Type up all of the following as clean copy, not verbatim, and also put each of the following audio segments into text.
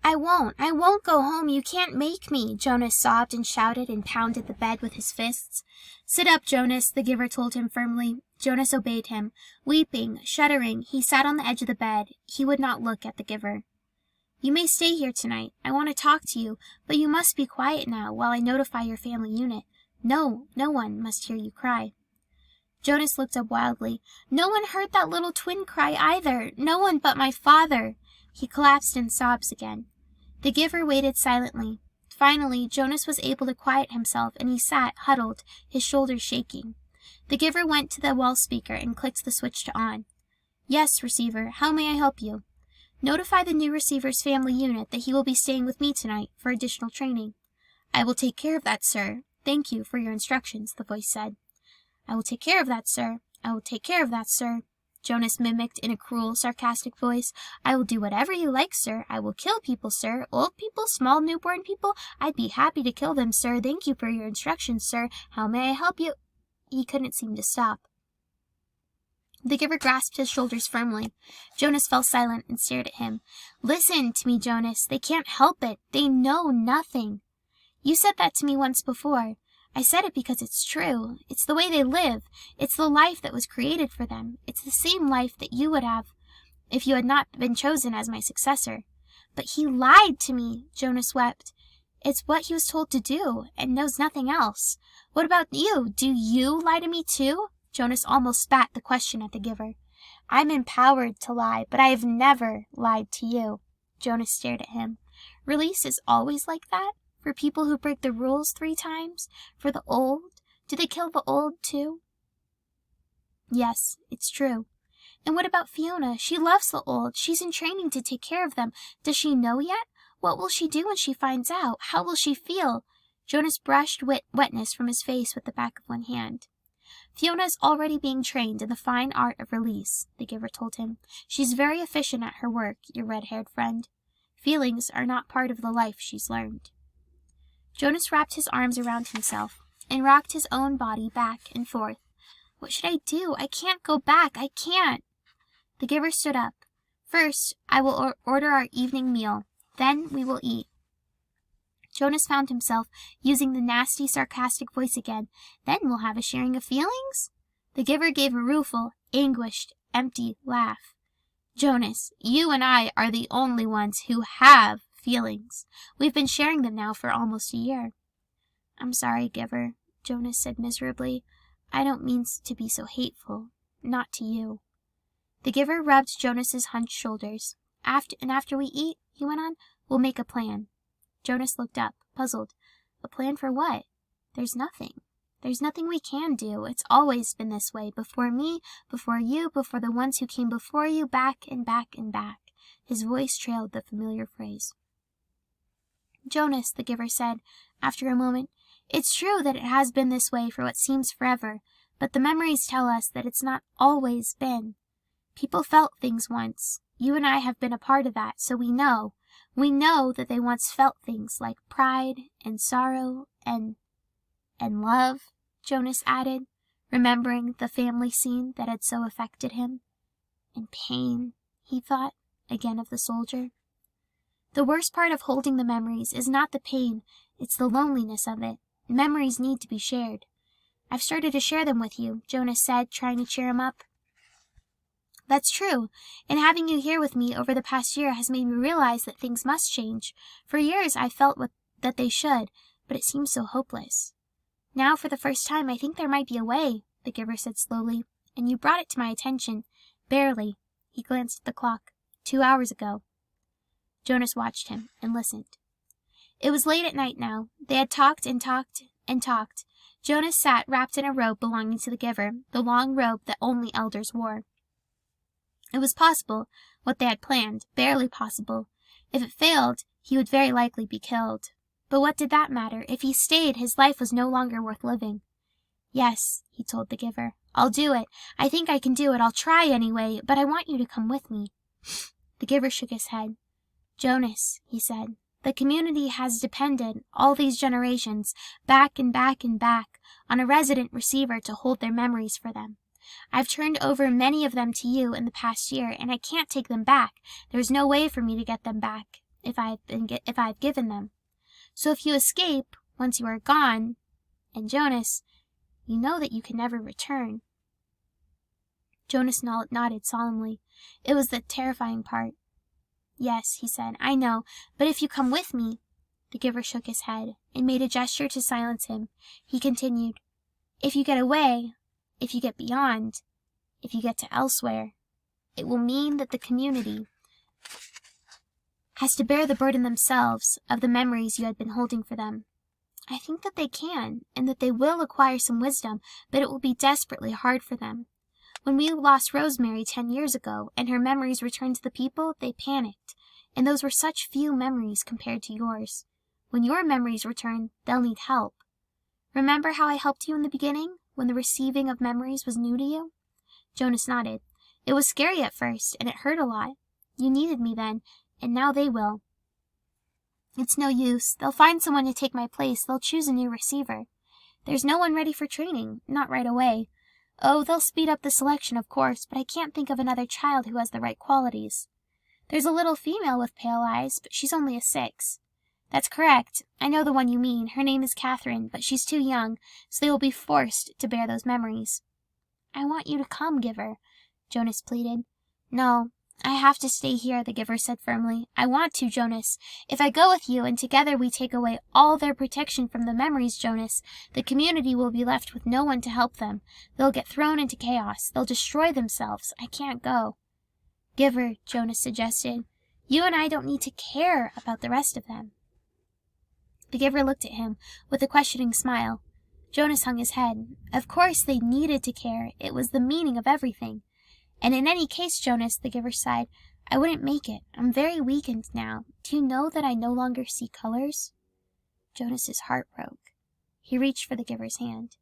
I won't go home, you can't make me, Jonas sobbed and shouted and pounded the bed with his fists. Sit up, Jonas, the giver told him firmly. Jonas obeyed him. Weeping, shuddering, he sat on the edge of the bed. He would not look at the giver. You may stay here tonight. I want to talk to you, but you must be quiet now while I notify your family unit. No one must hear you cry. Jonas looked up wildly. No one heard that little twin cry either. No one but my father. He collapsed in sobs again. The giver waited silently. Finally, Jonas was able to quiet himself, and he sat, huddled, his shoulders shaking. The giver went to the wall speaker and clicked the switch to on. Yes, receiver, how may I help you? Notify the new receiver's family unit that he will be staying with me tonight for additional training. I will take care of that, sir. Thank you for your instructions, the voice said. I will take care of that, sir. I will take care of that, sir. Jonas mimicked in a cruel, sarcastic voice. I will do whatever you like, sir. I will kill people, sir. Old people, small newborn people. I'd be happy to kill them, sir. Thank you for your instructions, sir. How may I help you? He couldn't seem to stop. The giver grasped his shoulders firmly. Jonas fell silent and stared at him. Listen to me, Jonas. They can't help it. They know nothing. You said that to me once before. I said it because it's true. It's the way they live. It's the life that was created for them. It's the same life that you would have if you had not been chosen as my successor. But he lied to me, Jonas wept. It's what he was told to do, and knows nothing else. What about you? Do you lie to me too? Jonas almost spat the question at the giver. I'm empowered to lie, but I have never lied to you. Jonas stared at him. Release is always like that? For people who break the rules 3 times? For the old? Do they kill the old too? Yes, it's true. And what about Fiona? She loves the old. She's in training to take care of them. Does she know yet? What will she do when she finds out? How will she feel? Jonas brushed wetness from his face with the back of one hand. Fiona is already being trained in the fine art of release, the giver told him. She's very efficient at her work, your red-haired friend. Feelings are not part of the life she's learned. Jonas wrapped his arms around himself and rocked his own body back and forth. What should I do? I can't go back. I can't. The giver stood up. First, I will order our evening meal. Then we will eat. Jonas found himself using the nasty, sarcastic voice again. Then we'll have a sharing of feelings? The giver gave a rueful, anguished, empty laugh. Jonas, you and I are the only ones who have feelings. We've been sharing them now for almost a year. I'm sorry, giver, Jonas said miserably. I don't mean to be so hateful. Not to you. The giver rubbed Jonas's hunched shoulders. After we eat, he went on, we'll make a plan. Jonas looked up, puzzled. A plan for what? There's nothing. There's nothing we can do. It's always been this way. Before me, before you, before the ones who came before you, back and back and back. His voice trailed the familiar phrase. Jonas, the giver said, after a moment, it's true that it has been this way for what seems forever, but the memories tell us that it's not always been. People felt things once. You and I have been a part of that, so we know. We know that they once felt things like pride and sorrow and love, Jonas added, remembering the family scene that had so affected him. And pain, he thought, again of the soldier. The worst part of holding the memories is not the pain, it's the loneliness of it. Memories need to be shared. I've started to share them with you, Jonas said, trying to cheer him up. That's true, and having you here with me over the past year has made me realize that things must change. For years I felt that they should, but it seems so hopeless. Now, for the first time, I think there might be a way, the giver said slowly, and you brought it to my attention. Barely. He glanced at the clock. 2 hours ago. Jonas watched him and listened. It was late at night now. They had talked and talked and talked. Jonas sat wrapped in a robe belonging to the giver, the long robe that only elders wore. It was possible, what they had planned, barely possible. If it failed, he would very likely be killed. But what did that matter? If he stayed, his life was no longer worth living. Yes, he told the giver. I'll do it. I think I can do it. I'll try anyway, but I want you to come with me. The giver shook his head. Jonas, he said, the community has depended, all these generations, back and back and back, on a resident receiver to hold their memories for them. I've turned over many of them to you in the past year, and I can't take them back. There's no way for me to get them back. if I have given them. So if you escape, once you are gone, and Jonas, you know that you can never return." Jonas nodded solemnly. It was the terrifying part. "Yes," he said, "I know, but if you come with me—" The giver shook his head, and made a gesture to silence him. He continued, "If you get away, if you get beyond, if you get to elsewhere, it will mean that the community has to bear the burden themselves of the memories you had been holding for them. I think that they can, and that they will acquire some wisdom, but it will be desperately hard for them. When we lost Rosemary 10 years ago, and her memories returned to the people, they panicked, and those were such few memories compared to yours. When your memories return, they'll need help. Remember how I helped you in the beginning, when the receiving of memories was new to you?" Jonas nodded. "It was scary at first, and it hurt a lot. You needed me then, and now they will. It's no use. They'll find someone to take my place. They'll choose a new receiver. There's no one ready for training, not right away. Oh, they'll speed up the selection, of course, but I can't think of another child who has the right qualities. There's a little female with pale eyes, but she's only a 6. That's correct. I know the one you mean. Her name is Catherine, but she's too young, so they will be forced to bear those memories." "I want you to come, Giver," Jonas pleaded. "No, I have to stay here," the giver said firmly. "I want to, Jonas. If I go with you and together we take away all their protection from the memories, Jonas, the community will be left with no one to help them. They'll get thrown into chaos. They'll destroy themselves. I can't go." "Giver," Jonas suggested, "you and I don't need to care about the rest of them." The giver looked at him with a questioning smile. Jonas hung his head. Of course they needed to care. It was the meaning of everything. "And in any case, Jonas," the giver sighed, "I wouldn't make it. I'm very weakened now. Do you know that I no longer see colors?" Jonas's heart broke. He reached for the giver's hand.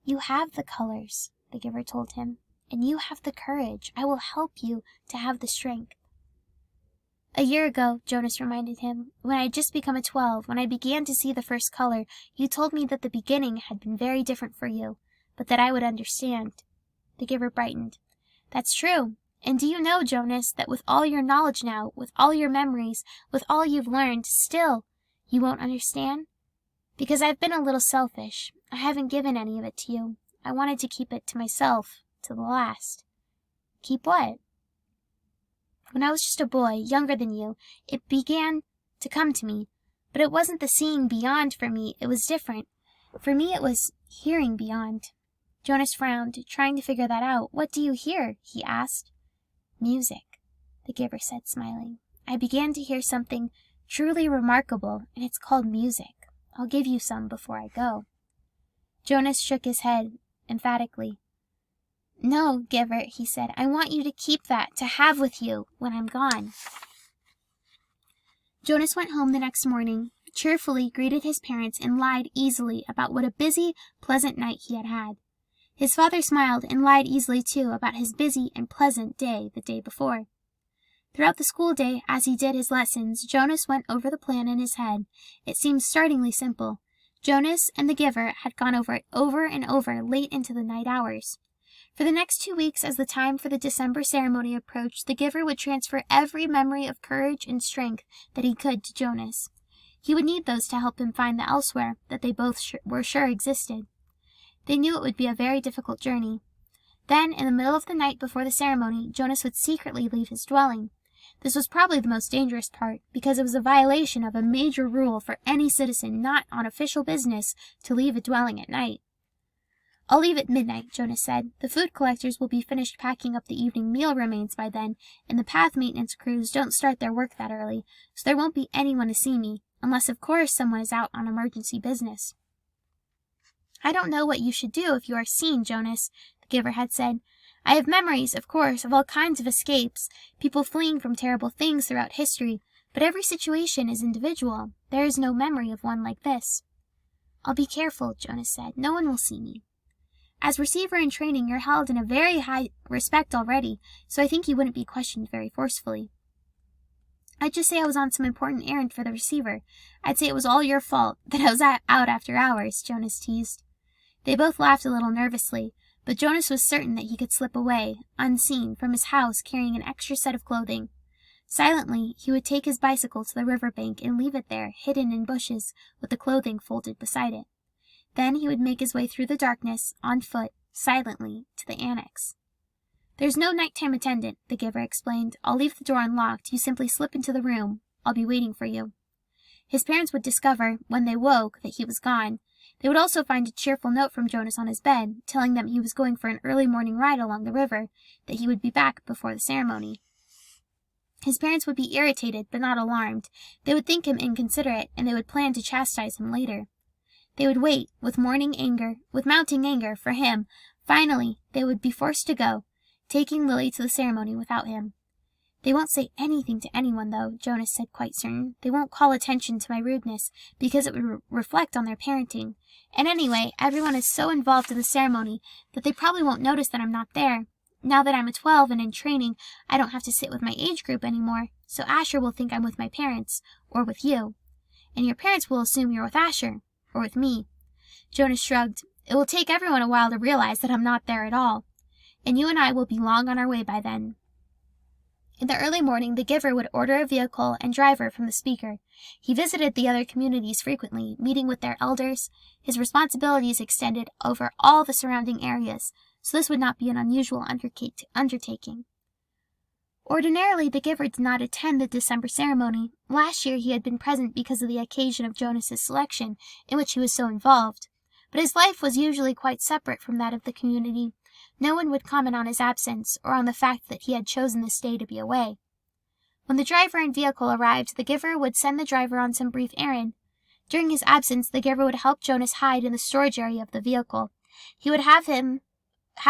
"You have the colors," the giver told him, "and you have the courage. I will help you to have the strength." "A year ago," Jonas reminded him, "when I had just become a 12, when I began to see the first color, you told me that the beginning had been very different for you, but that I would understand." The giver brightened. "That's true. And do you know, Jonas, that with all your knowledge now, with all your memories, with all you've learned, still you won't understand? Because I've been a little selfish. I haven't given any of it to you. I wanted to keep it to myself, to the last." "Keep what?" "When I was just a boy, younger than you, it began to come to me. But it wasn't the seeing beyond for me. It was different. For me it was hearing beyond." Jonas frowned, trying to figure that out. "What do you hear?" he asked. "Music," the giver said, smiling. "I began to hear something truly remarkable, and it's called music. I'll give you some before I go." Jonas shook his head emphatically. "No, giver," he said. "I want you to keep that, to have with you when I'm gone." Jonas went home the next morning, cheerfully greeted his parents, and lied easily about what a busy, pleasant night he had had. His father smiled and lied easily too about his busy and pleasant day the day before. Throughout the school day, as he did his lessons, Jonas went over the plan in his head. It seemed startlingly simple. Jonas and the giver had gone over it over and over late into the night hours. For the next 2 weeks, as the time for the December ceremony approached, the giver would transfer every memory of courage and strength that he could to Jonas. He would need those to help him find the elsewhere that they both were sure existed. They knew it would be a very difficult journey. Then, in the middle of the night before the ceremony, Jonas would secretly leave his dwelling. This was probably the most dangerous part, because it was a violation of a major rule for any citizen not on official business to leave a dwelling at night. "I'll leave at midnight," Jonas said. "The food collectors will be finished packing up the evening meal remains by then, and the path maintenance crews don't start their work that early, so there won't be anyone to see me, unless of course someone is out on emergency business." "I don't know what you should do if you are seen, Jonas," the giver had said. "I have memories, of course, of all kinds of escapes, people fleeing from terrible things throughout history, but every situation is individual. There is no memory of one like this." "I'll be careful," Jonas said. "No one will see me." "As receiver in training, you're held in a very high respect already, so I think you wouldn't be questioned very forcefully." "I'd just say I was on some important errand for the receiver. I'd say it was all your fault, that I was out after hours," Jonas teased. They both laughed a little nervously, but Jonas was certain that he could slip away, unseen, from his house carrying an extra set of clothing. Silently, he would take his bicycle to the river bank and leave it there, hidden in bushes, with the clothing folded beside it. Then he would make his way through the darkness, on foot, silently, to the annex. "There's no nighttime attendant," the giver explained. "I'll leave the door unlocked. You simply slip into the room. I'll be waiting for you." His parents would discover, when they woke, that he was gone. They would also find a cheerful note from Jonas on his bed, telling them he was going for an early morning ride along the river, that he would be back before the ceremony. His parents would be irritated, but not alarmed. They would think him inconsiderate, and they would plan to chastise him later. They would wait, with mounting anger for him. Finally, they would be forced to go, taking Lily to the ceremony without him. "They won't say anything to anyone, though," Jonas said, quite certain. "They won't call attention to my rudeness, because it would reflect on their parenting. And anyway, everyone is so involved in the ceremony that they probably won't notice that I'm not there. Now that I'm a 12 and in training, I don't have to sit with my age group anymore, so Asher will think I'm with my parents, or with you. And your parents will assume you're with Asher, or with me." Jonas shrugged. "It will take everyone a while to realize that I'm not there at all. And you and I will be long on our way by then." In the early morning, the giver would order a vehicle and driver from the speaker. He visited the other communities frequently, meeting with their elders. His responsibilities extended over all the surrounding areas, so this would not be an unusual undertaking. Ordinarily, the giver did not attend the December ceremony. Last year he had been present because of the occasion of Jonas's selection, in which he was so involved. But his life was usually quite separate from that of the community. No one would comment on his absence, or on the fact that he had chosen this day to be away. When the driver and vehicle arrived, the giver would send the driver on some brief errand. During his absence, the giver would help Jonas hide in the storage area of the vehicle. He would have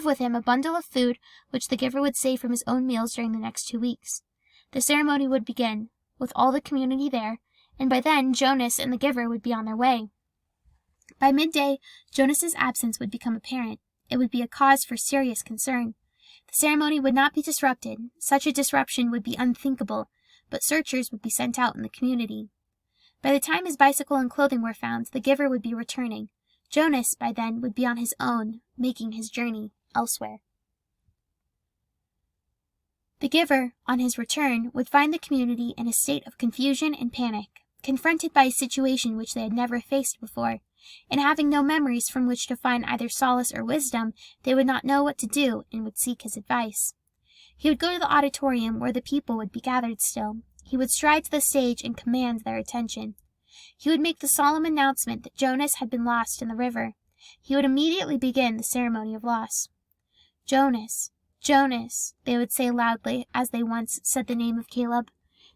with him a bundle of food, which the giver would save from his own meals during the next 2 weeks. The ceremony would begin, with all the community there, and by then Jonas and the giver would be on their way. By midday, Jonas's absence would become apparent. It would be a cause for serious concern. The ceremony would not be disrupted. Such a disruption would be unthinkable, but searchers would be sent out in the community. By the time his bicycle and clothing were found, the giver would be returning. Jonas, by then, would be on his own, making his journey elsewhere. The giver, on his return, would find the community in a state of confusion and panic, confronted by a situation which they had never faced before, and having no memories from which to find either solace or wisdom, they would not know what to do and would seek his advice. He would go to the auditorium where the people would be gathered still. He would stride to the stage and command their attention. He would make the solemn announcement that Jonas had been lost in the river. He would immediately begin the ceremony of loss. "Jonas, Jonas," they would say loudly, as they once said the name of Caleb.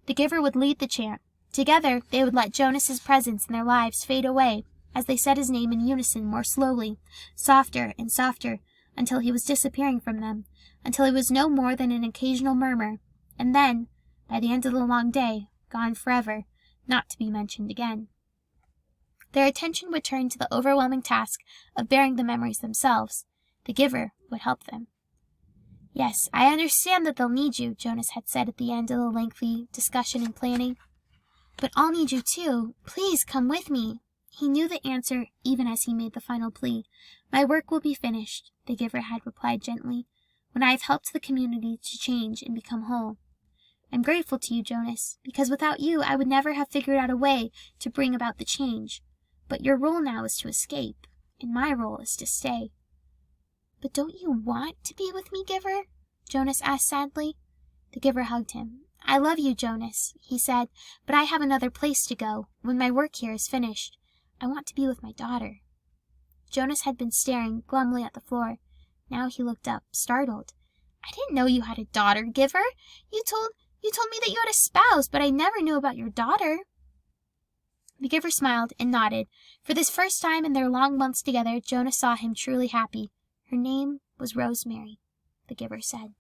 The giver would lead the chant. Together they would let Jonas's presence in their lives fade away, as they said his name in unison more slowly, softer and softer, until he was disappearing from them, until he was no more than an occasional murmur, and then, by the end of the long day, gone forever, not to be mentioned again. Their attention would turn to the overwhelming task of bearing the memories themselves. The giver would help them. "Yes, I understand that they'll need you," Jonas had said at the end of the lengthy discussion and planning. "But I'll need you too. Please come with me." He knew the answer even as he made the final plea. "My work will be finished," the giver had replied gently, "when I have helped the community to change and become whole. I'm grateful to you, Jonas, because without you I would never have figured out a way to bring about the change. But your role now is to escape, and my role is to stay." "But don't you want to be with me, giver?" Jonas asked sadly. The giver hugged him. "I love you, Jonas," he said, "but I have another place to go when my work here is finished. I want to be with my daughter." Jonas had been staring glumly at the floor. Now he looked up, startled. "I didn't know you had a daughter, giver. You told me that you had a spouse, but I never knew about your daughter." The giver smiled and nodded. For this first time in their long months together, Jonas saw him truly happy. "Her name was Rosemary," the giver said.